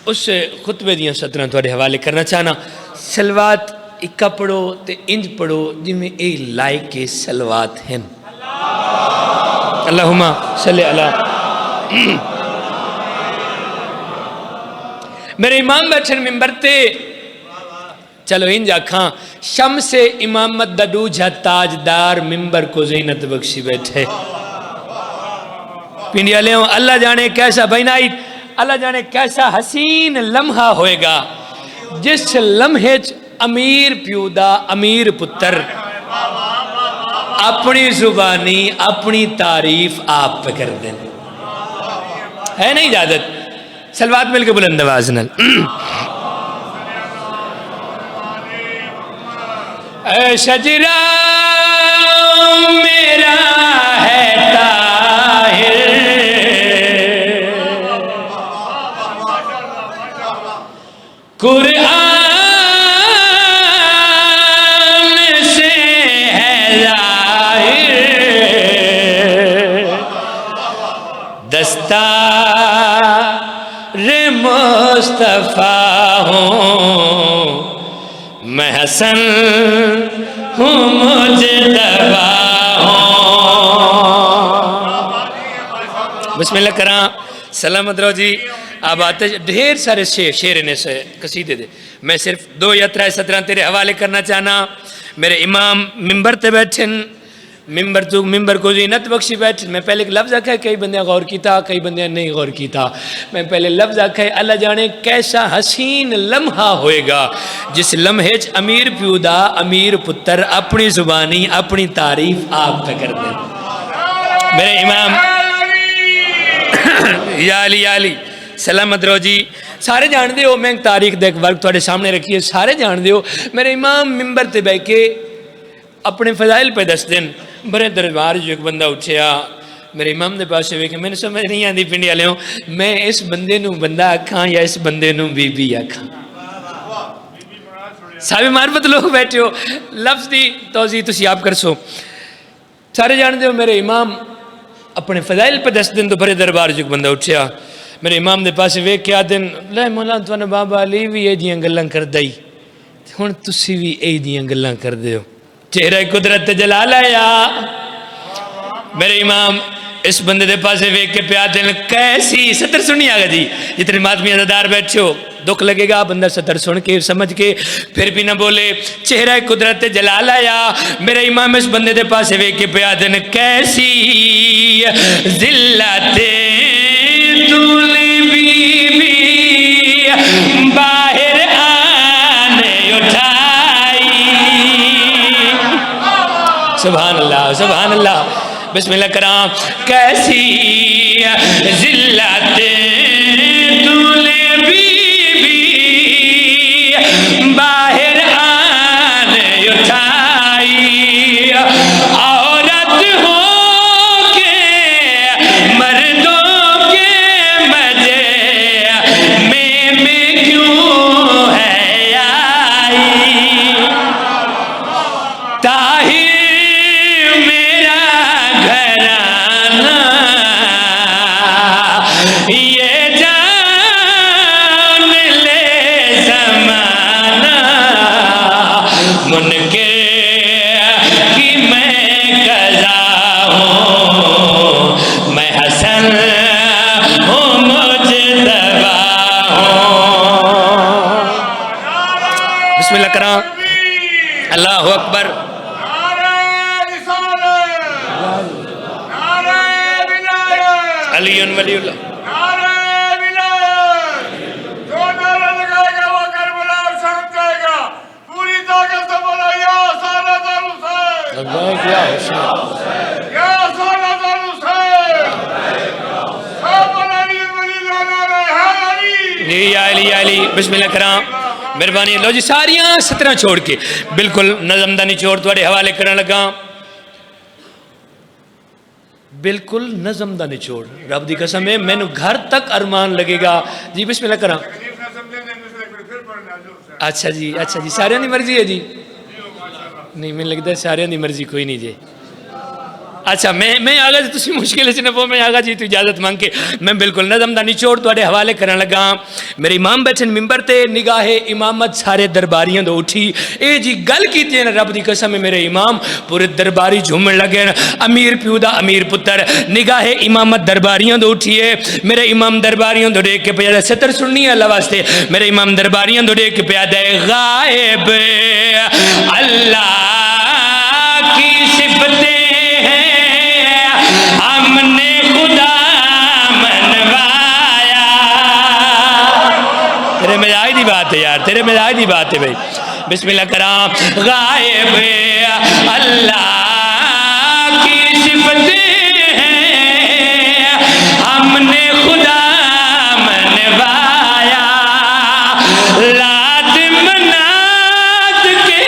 उस खुतबे दियां सतरां तुहाडे हवाले करना चाहना। सलवात इक्का पढ़ो तो इंज पढ़ो जिमें ये लायक के सलवात हैं। अल्लाहुम्मा सल्ली अला। मेरे इमाम बैठे मिंबर ते, चलो इंज आखा, शम से इमामत दा दूजा ताजदार मिंबर को ज़ीनत बख्शी बैठे। पिंडिया ले अल्लाह जाने कैसा बनाई, अल्लाह जाने कैसा हसीन लम्हा होएगा जिस लम्हे च अमीर प्यूदा अमीर पुत्र अपनी जुबानी अपनी तारीफ आप पे कर दें। है नहीं इजाजत? सलवात मिलकर बुलंद आवाज नाल। शजरा मेरा है ताहिर, कुरान से है जाहिर, दस्तार मुस्तफा हूँ मैं, हसन हूँ मुजतबा हूँ। बिस्मिल्लाह करा, सलामत रहो जी। अब आते ढेर सारे शेर ने से कसीदे दे, मैं सिर्फ 2 या 3 सतरां तेरे हवाले करना चाहना। मेरे इमाम मिंबर ते बैठे, मिंबर को ज़ीनत बख्शी बैठे। मैं पहले एक लफ्ज़ आखा है, कई बंदे गौर किया कई बंदे नहीं गौर किया। मैं पहले लफ्ज़ आखा है, अल्लाह जाने कैसा हसीन लम्हा होएगा जिस लम्हे च अमीर प्यूदा अमीर पुत्र अपनी जुबानी अपनी तारीफ आप पे कर दे। मेरे इमाम या अली सलामत रहो जी। सारे जानते हो, मैं तारीख देख वर्ग थोड़े सामने रखी है, सारे जानते हो। मेरे इमाम मिंबर ते बह के अपने फजाइल पे दस दिन। बड़े दरबार जो एक बंदा उठिया मेरे इमाम के पास वे, मैंने समझ नहीं आती पिंडी वाले, मैं इस बंदे नूं बंदा आखा या इस बंदे नूं बीबी आखा। सारे मार्फत लोग बैठे हो, लफ्ज़ की तौज़ी तुसी आप कर सो। सारे जानते हो मेरे इमाम अपने फजाइल पे दस दिन तो बड़े दरबार जो एक बंदा उठिया मेरे इमाम के पास वे क्या दिन लै मौला तुहानू बाबा अली भी ये जियां गल्लां करदा ही, हुण तुसी भी ये जियां गल्लां करदे हो। चेहरा कुदरत जलाल आया। मेरे इमाम इस बंदे के पास वेख के प्यार दिन कैसी सतर सुनी आगा जी। जितने मातमी अदादार बैठे हो दुख लगेगा, बंदा सतर सुन के समझ के फिर भी ना बोले। चेहरा कुदरत जलाल आया। मेरे इमाम इस बंदे के पास वेख के प्यार दिन कैसी जिल्लते तूने बीबी बाहर आने उठाई। सुभान अल्लाह सुभान अल्लाह। बिस्मिल्लाह कराम। कैसी जिल्लते तूने बीबी बाहर आने उठाई। औरत हो के मर्दों के मजे में क्यों है आई। ताहिर ये जान ले ज़माना मुनकिर की मैं कज़ा हूँ। मैं हसन हूँ मुजतबा हूँ। बिस्मिल्लाह करा। अल्लाहु अकबर। अली वलीउल्लाह। बिस्मिल्लाह करा। मेहरबानी लो जी सारियां सतरां छोड़ के बिल्कुल नज़म दा निचोड़ तुहाडे हवाले करन लगा। बिल्कुल नज़म दा निचोड़ रब दी कसम है मैनू घर तक अरमान लगेगा जी। बिस्मिल्लाह करा। अच्छा जी सारियां दी मर्जी है जी। नहीं मैंने लगता है सारियां दी मर्जी कोई नहीं जी। अच्छा मैं आगा जी तुसी मुश्किल से नपो मैं आगा जी तो इजाजत मांग के मैं बिल्कुल नज़म दा निचोड़ तुहाडे हवाले करन लगा। मेरे इमाम बैठे मिंबर ते निगाहे इमामत सारे दरबारियों तो उठी ए जी गल की रब की कसम है मेरे इमाम पूरे दरबारी झूमन लगे अमीर प्यू दा अमीर पुत्र निगाहे इमामत दरबारियों तो उठी है। मेरे इमाम दरबारियों तो देख के पिया सतर सुननी है अल्लाह वास्ते मेरे इमाम दरबारियों तो देख के पिया दे गायब अल्लाह की सिफतें हमने खुदा मनवाया। तेरे मिजाज की बात है यार तेरे मिजाज की बात है भाई बिस्मिल्लाह कराम। गायब अल्लाह की सिफतें हैं हमने खुदा मनवाया। लात मनात के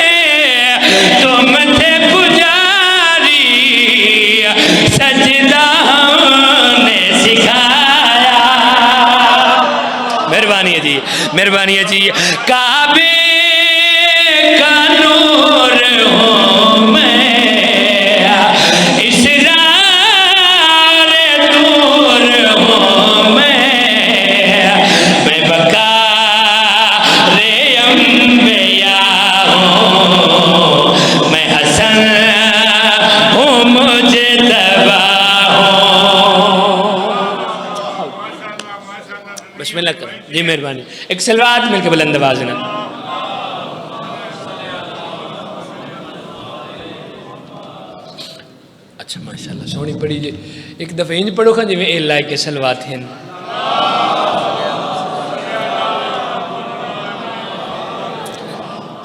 तुम थे पुजारी सजदा हमने सिखाया। मेहरबानी है जी मेहरबानी है जी। काबे का नूर हूँ मैं इसरार दूर हूँ मैं बका रे अम्बिया हूँ मैं हसन हूँ मुझे दबा हूँ। बिस्मिल्लाह कर जी मेहरबानी। एक सलवात मिलकर बुलंद आवाज़ में अच्छा माशाल्लाह सोहनी पढ़ी जी। एक दफ़े इंज पढ़ो खा जिमें ए लाए के सलवात हैं।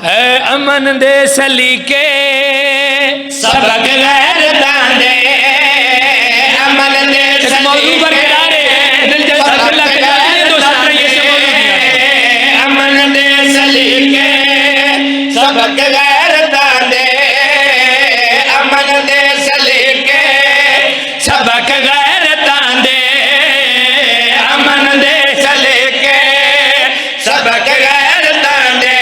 है अमन दे सलीके सबक गैर दांदे अमन दे मौजू बरकरार है दिल जैसा अल्लाह के लाए दो साथ ये से मौजू दिया अमन दे सलीके सबक गैर दांदे अमन दे सलीके सबक गैर दांदे अमन दे सलीके सबक गैर दांदे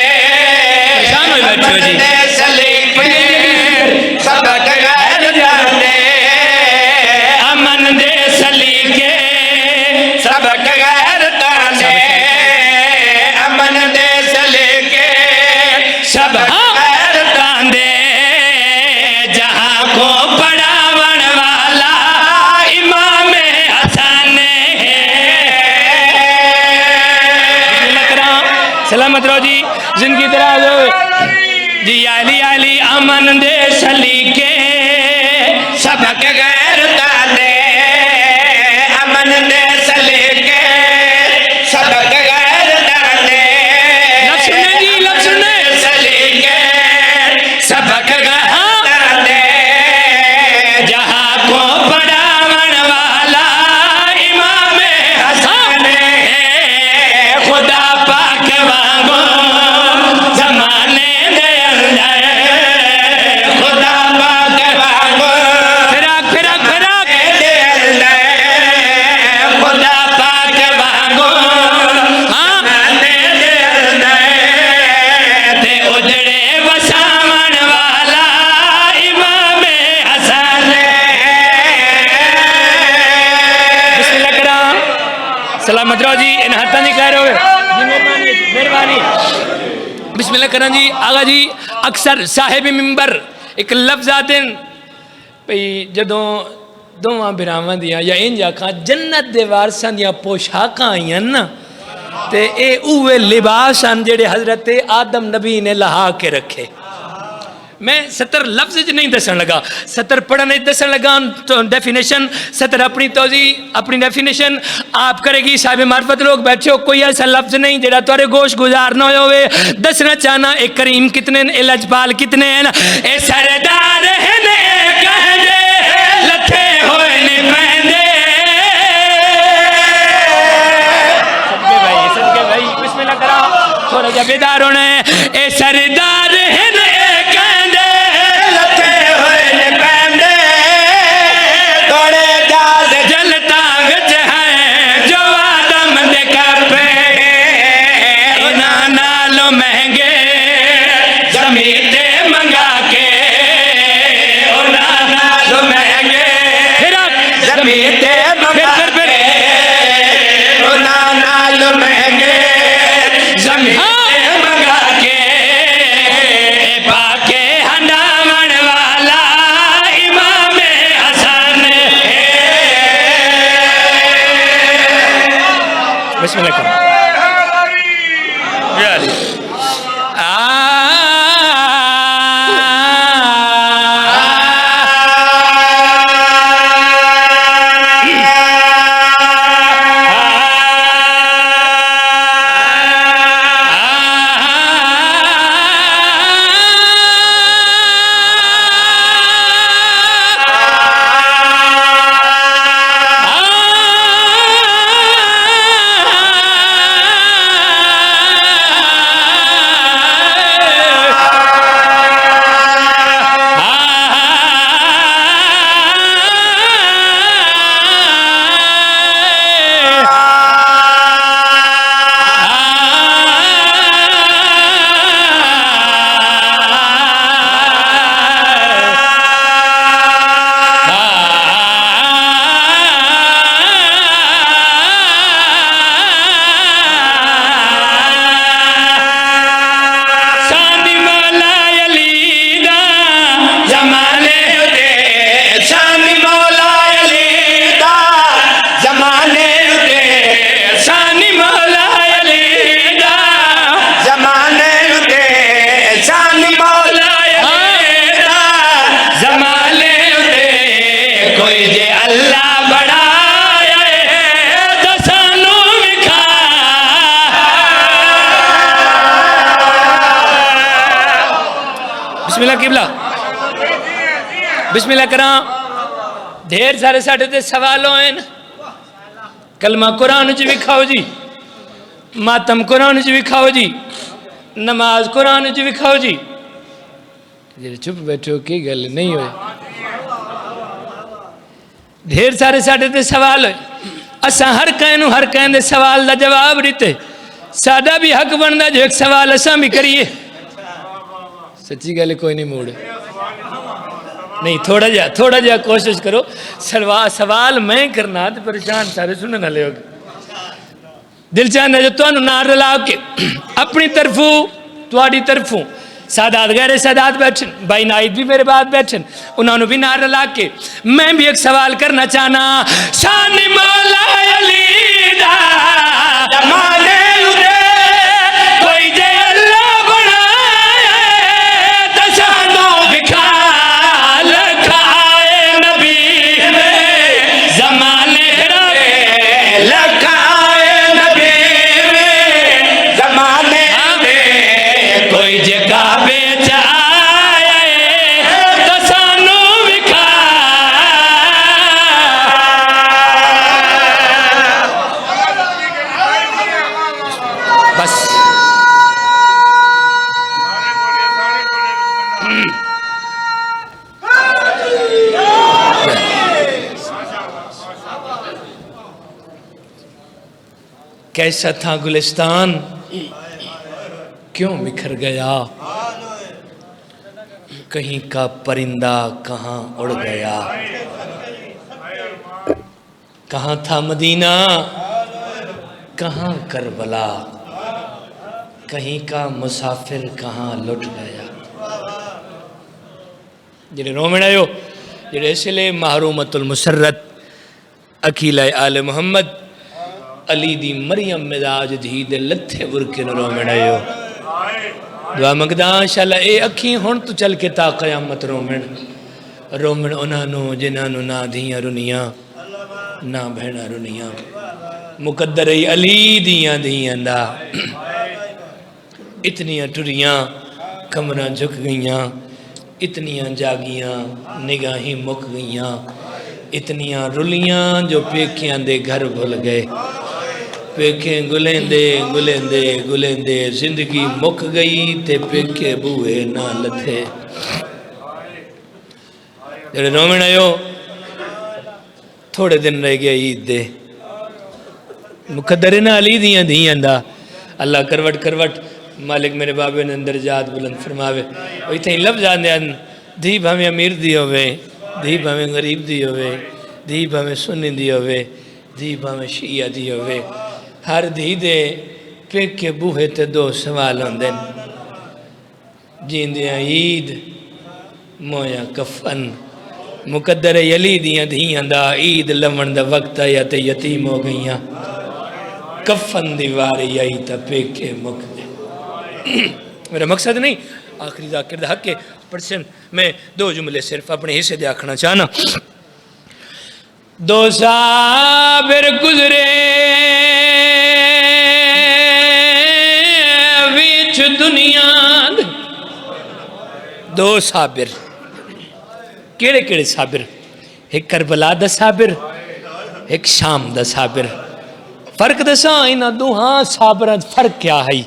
सबक गैर दांदे अमन दे सलीके सबक गैर दांदे अमन दे सलीके सबक गैर दांदे जहां को पढ़ावन वाला इमाम हसन है। सलामत रहो जी जिंदगी दराज हो जी। आली आली अमन दे सलीके सबक गैर दांदे अमन दे सलीके सबक गैर दांदे लफ्ज़ सुने जी लफ्ज़ सुने सलीके सबक गैर दांदे जहां को पढ़ावन वाला इमाम हसन है। खुदा पाक वांगो जमाने दे अंदर खुदा पाक वांगो फिराक फिराक फिराक दे अंदर खुदा पाक वांगो जमाने दे अंदर ते उजड़े वसावन वाला इमाम हसन है। बिस्मिल्लाह कराम सलामत रहो जी इन हाथों की कह रहे हो जी मेहरबानी मेहरबानी। बिस्मिल्लाह करा जी आगा जी अक्सर साहिब मिंबर एक लफ्ज़ आते हैं भई जदों दोवां बिरावां दियां या इंज आखां जन्नत दे वारसां दियां पोशाकां आईयां ना ते ए उवे लिबास हैं जेड़े हजरत आदम नबी ने लहा के रखे। मैं सतर लफ्ज़ नहीं दसन लगा सतर पढ़ने दसन लगा तो डेफिनेशन सतर अपनी तोजी अपनी डेफिनेशन आप करेगी साहिब मार्फत लोग बैठे हो कोई ऐसा लफ्ज़ नहीं जेड़ा तुरे गोश गुजार ना होवे। दसना चाहना एक करीम कितने ए लजपाल कितने हैं ए सरदार है ने कहदे लथे होए ने पहंदे सदके भाई बिस्मिल्लाह करा थोड़ा जा बेदार होना है ए सरदार है ने महंगे मंगा के पाके हंडावन वाला इमाम हसन बिस्मिल्लाह करो किबला बिस्मिल्लाह करा ढेर सारे साढ़े ते सवालों हैं कलमा कुरान च भी खाओ जी मातम कुरान च भी खाओ जी नमाज कुरान च भी खाओ जी जे चुप बैठो की गल नहीं हो ढेर सारे साढ़े ते सवाल है असा हर कहन दे सवाल का जवाब दिते साडा भी हक बनता जो एक सवाल असा भी करिए सच्ची गल कोई नहीं मूड नहीं थोड़ा जा कोशिश करो सवाल मैं करना तो परेशान सारे सुनने वाले हो दिल चाहता जो तुहानू ना रला के अपनी तरफों तुहाडी तरफों सादात गैर सादात बैठन भाई नाइद भी मेरे बाद बैठन उन्होंने भी ना रला के मैं भी एक सवाल करना चाहना शान मौला अली दा जमाने कैसा था गुलिस्तान क्यों बिखर गया कहीं का परिंदा कहाँ उड़ गया कहाँ था मदीना कहाँ करबला कहीं का मुसाफिर कहाँ लुट गया जिन्हें रोमन आयो जिन्हें इसलिए महरूमतुल मुसर्रत अकीला आले मोहम्मद अली दी मरियम मिजाज धी दे लथे बुरके न रोमन आयो दुआ मंगदा इंशाअल्लाह ए अखी हुण तू चल के ता क़यामत रोमन रोमन उन्हां जिन्हां ना धियां रुनियां ना भेणा रुनियां मुकद्दर अली दियां धियां दा इतनियां टुरियां कमरां झुक गईयां इतनियां जागियां निगाहें मुक गईयां इतनियां रुलियां जो पेकियां दे घर भुल गए पेके गुलेंदे गुलेंदे गुलेंदे जिंदगी मुक गई ते पेके बूहे ना लथे जेड़े रोमन आयो थोड़े दिन रह गया ईद दे मुकद्दर ना अली दियां धियां दा अल्लाह करवट करवट मालिक मेरे बाबे ने अंदर जात बुलंद फरमावे इतने लफ्ज आंदे धी भावें अमीर दी होवे धी भावें गरीब दी होवे धी भावें सुन्नी दी होवे धी भावें शिया दी होवे हर धी दे पेके बूहे ते दो सवाल होंदे जींदियां ईद मोया कफन मुकद्दर अली दियां धियां दा ईद लवण दा वक्त आया ते यतीम हो गईयां कफन दी वारी आई ते पेके मुक गए। मेरा मकसद नहीं आखिरी जाकिर हक के परसेंट मैं दो जुमले सिर्फ अपने हिस्से दे आखना चाहना। दो साबिर गुजरे विच दुनिया दो साबिर केड़े केड़े साबिर एक करबला दा साबिर एक शाम दा साबिर फर्क दसा इन्हां दोहां साबिरां फर्क क्या है।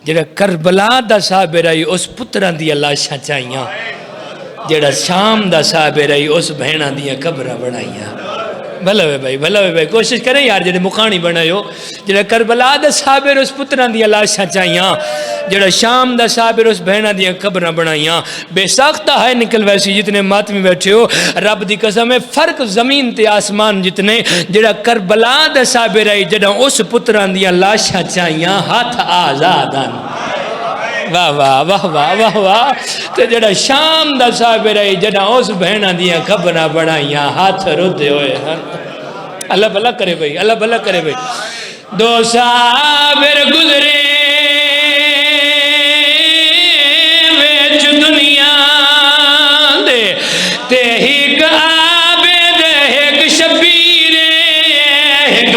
जेड़ा करबला दा साबिर आई उस पुत्रां दी लाशां चाइयां जेड़ा शाम दा साबिर आई उस भैणां दी कब्रां बनाइयां। भला वे भाई कोशिश करें यार जेड़े मुखानी बनायो जेड़ा करबला दा साबिर उस पुत्रां दी लाशां चाइयां जेड़ा शाम दा साबिर उस भैणां दी कब्रां बनाइयां। बेसाख्ता है निकल वैसी जितने मातमी बैठे हो रब दी कसम है फर्क जमीन ते आसमान जितने। जेड़ा करबला दा साबिर आई जेड़ा उस पुत्रां दी लाशां चाइयां हाथ आजाद आन वाह वाह वाह वाह वाह वाह। ते जेड़ा शाम दा साबिर आई जेड़ा उस भैणां दी कब्रां बनाइयां हाथ रुदे होए हन। अल्लाह भला करे भाई अल्लाह भला करे भाई। दो साबिर गुजरे विच दुनिया दे ते हिक आबिद हिक शबीर हिक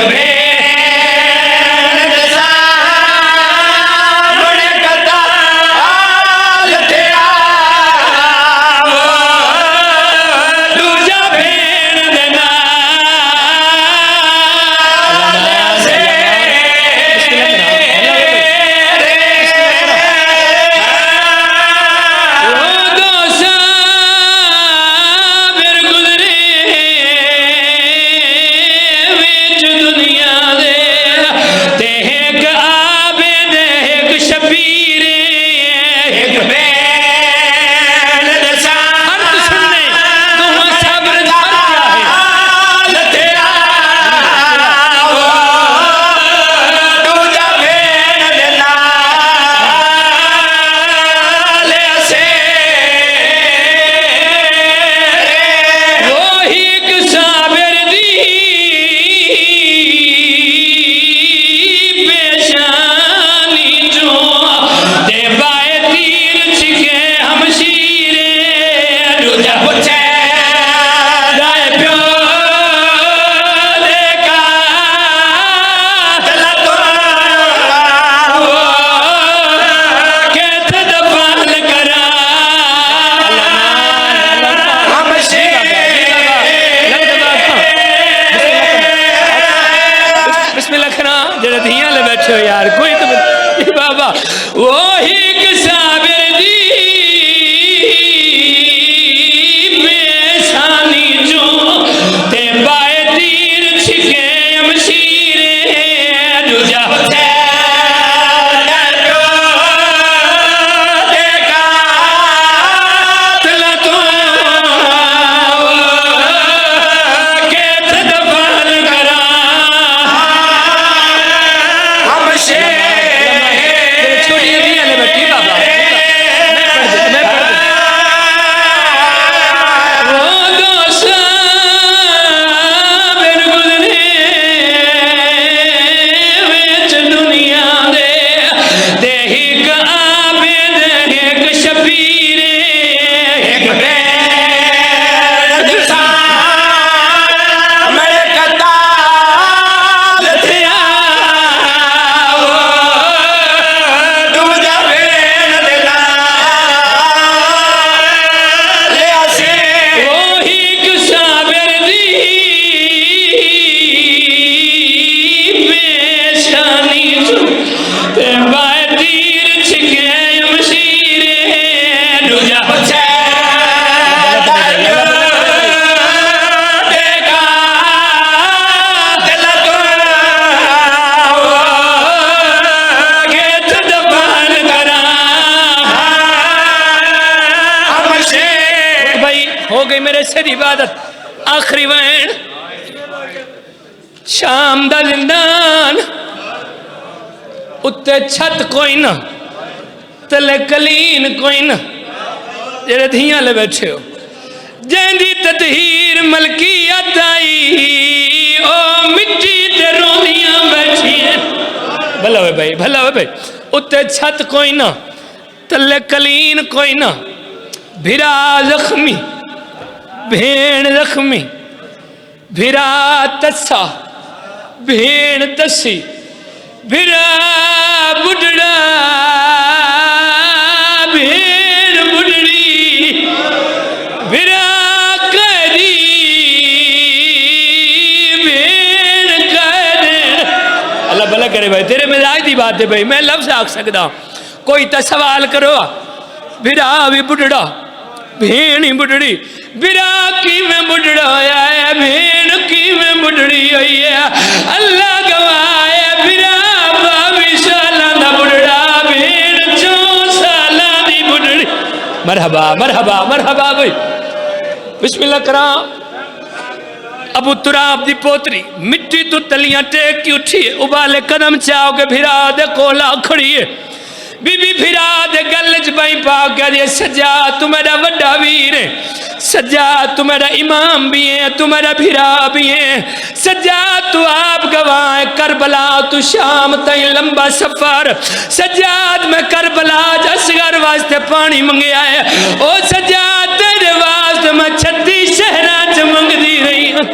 यार कोई तो बाबा वो ही साबिर दी बेसानी जो ते बाए तीर छिके अमशीरे दूजा हो गई मेरे सिर इबादत आखिरी वैन शाम दा जिंदान उत्ते छत कोई ना, तले कलीन कोई ना, जेड़े धियां ले बैठे हो, जैंदी ततहीर मलकियत आई, ओ मिट्टी ते रोंदियां बैठी है। भला वे भाई, भला वे भाई। उत्ते छत कोई ना, तले कलीन कोई ना, भिरा जख्मी, भेण जख्मी, भिरा तस्सा, भेण तस्सी, भिरा बुढ़ड़ा, भेण बुढ़ड़ी, भिरा कैदी, भेण कैद। अल्लाह भला करे भाई, तेरे मिजाज की बात है भाई, मैं लफ्ज आख सकता। कोई तो सवाल करो, भिरा भी बुढ़ड़ा, भेण ही बुढ़ड़ी, भिरा की में बुढ़ड़ा होया है, भेण की में बुढ़ड़ी हुई है। अल्लाह गवाए, भिरा 22 सालां दा बुढ़ड़ा, भेण 4 सालां दी बुढ़ड़ी। मरहबा मरहबा मरहबा भाई, बिस्मिल्लाह करा। अबू तुराब दी पोतरी मिट्टी तो तलियां टेक की उठी, उबाले कदम चाओ के भिरा दे कोला खड़ी है। बीबी भिरा दे गल च बाई पा के, सज्जाद तू मेरा वड्डा वीर है, सज्जाद तू मेरा इमाम भी है, तू मेरा भिरा भी है, सज्जाद तू आप गवाह है, करबला तू शाम तई लंबा सफर, सज्जाद मैं करबला असगर वास्ते पानी मंगया है, ओ सज्जाद तेरे वास्ते मैं 36 शहरा च मंगदी रही हूं,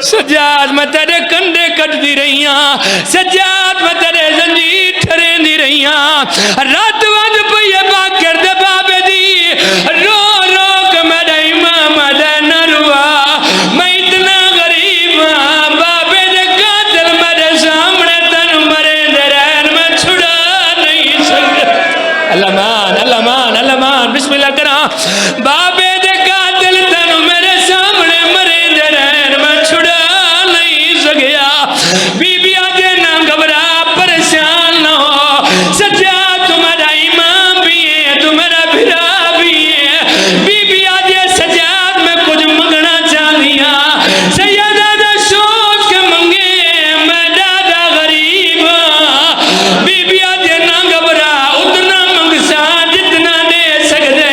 सज्जाद मैं तेरे कंधे कटदी रही हाँ, सज्जाद मैं तेरे जंजीर ठरेंदी रही हाँ। रात वंज पईए बाकर दे बाबे दी, रो रो के मेरा इमाम दे नरुआ, मैं इतना गरीब हाँ, बाबे दे कातिल मेरे सामने तन मरे दे रहन मैं छुड़ा नहीं सकता। अल्लाह मान अल्लाह मान अल्लाह मान, बिस्मिल्लाह करा। बाबे दे कातिल तन मेरे सामने मरे दे रहन मैं छुड़ा नहीं सकिया। बीबी आजे ना घबरा, परेशान ना हो, सज्जाद तुम्हारा इमाम भी है, तुम्हारा भिरा भी है। बीबी आजे सज्जाद मैं कुछ मंगना चाहती हाँ, सैयदा दा सोच के मंगे, मैं दादा गरीब हाँ। बीबी आजे ना घबरा, उतना मंगसा जितना दे सकते,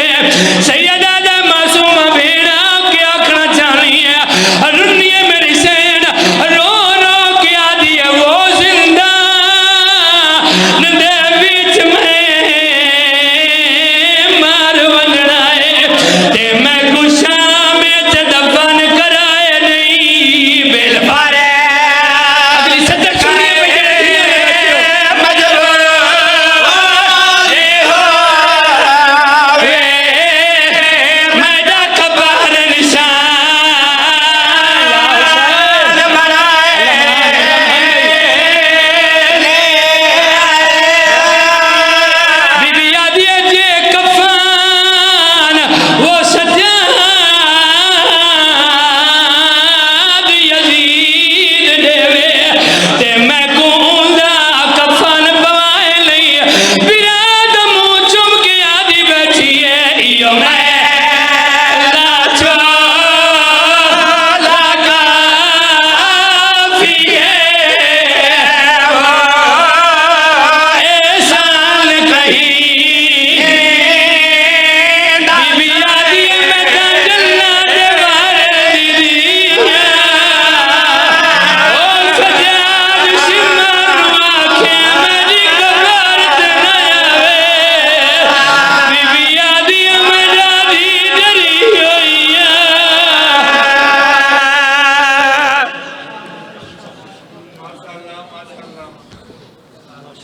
सैयदा दा मासूम भेड़ा के आखना चाहनी है, रुन्नी है मेरी सैन, रो रो के आदि है वो जिंदा, नंदे